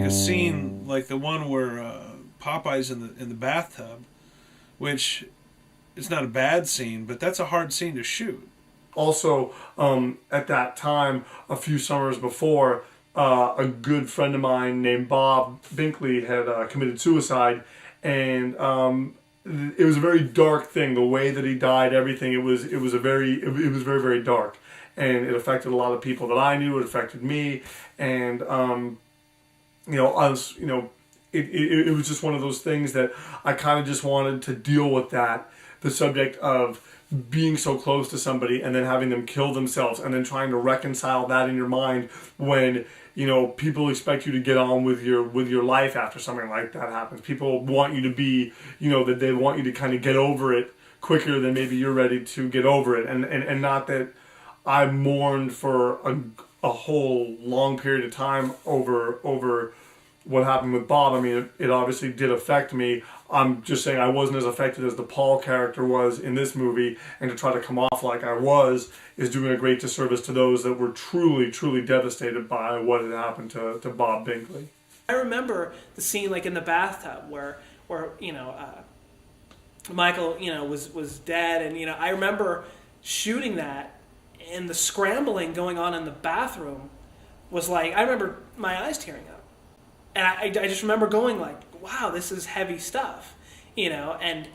a scene like the one where Popeye's in the bathtub, which is not a bad scene, but that's a hard scene to shoot. Also, at that time, a few summers before, a good friend of mine named Bob Binkley had committed suicide, and it was a very dark thing. The way that he died, everything, it was very very dark, and it affected a lot of people that I knew. It affected me, and it was just one of those things that I kind of just wanted to deal with that, the subject of being so close to somebody and then having them kill themselves and then trying to reconcile that in your mind when people expect you to get on with your life after something like that happens. People want you to be, that they want you to kind of get over it quicker than maybe you're ready to get over it, and not that I mourned for a whole long period of time over what happened with Bob. I mean, it obviously did affect me. I'm just saying I wasn't as affected as the Paul character was in this movie, and to try to come off like I was is doing a great disservice to those that were truly, truly devastated by what had happened to Bob Binkley. I remember the scene like in the bathtub where Michael was dead, and I remember shooting that, and the scrambling going on in the bathroom was like, I remember my eyes tearing up. And I just remember going like, wow, this is heavy stuff, and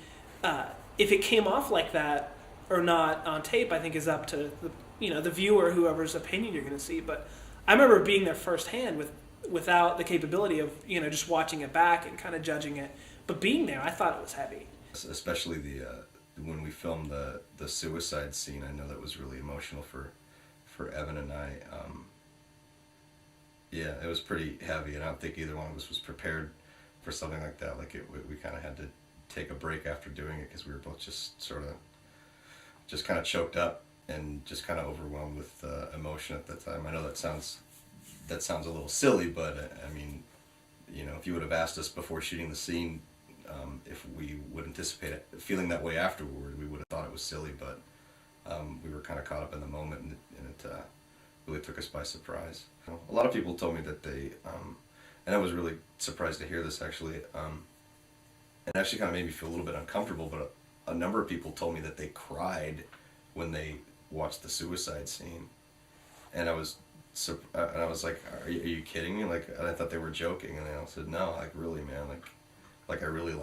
if it came off like that or not on tape, I think is up to the viewer, whoever's opinion you're going to see. But I remember being there firsthand without the capability of, just watching it back and kind of judging it. But being there, I thought it was heavy. Especially when we filmed the suicide scene, I know that was really emotional for Evan and I. Yeah, it was pretty heavy, and I don't think either one of us was prepared for something like that. Like we kind of had to take a break after doing it because we were both just kind of choked up and just kind of overwhelmed with emotion at that time. I know that sounds a little silly, but I mean, if you would have asked us before shooting the scene if we would anticipate it, feeling that way afterward, we would have thought it was silly, but we were kind of caught up in the moment, and it really took us by surprise. A lot of people told me that they, and I was really surprised to hear this actually, it actually kind of made me feel a little bit uncomfortable, but a number of people told me that they cried when they watched the suicide scene, and I was like, are you kidding me? Like, and I thought they were joking, and they all said, no, like, really, man, like I really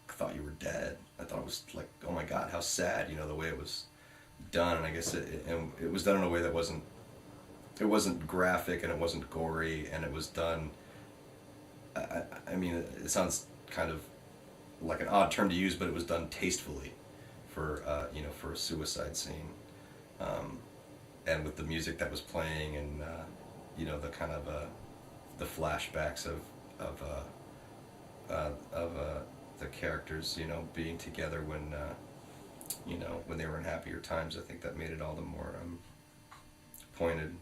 thought you were dead. I thought it was like, oh my God, how sad, the way it was done. And I guess it was done in a way that it wasn't graphic, and it wasn't gory, and it was done, I mean, it sounds kind of like an odd term to use, but it was done tastefully for a suicide scene, and with the music that was playing, and the kind of the flashbacks of the characters being together when when they were in happier times. I think that made it all the more pointed.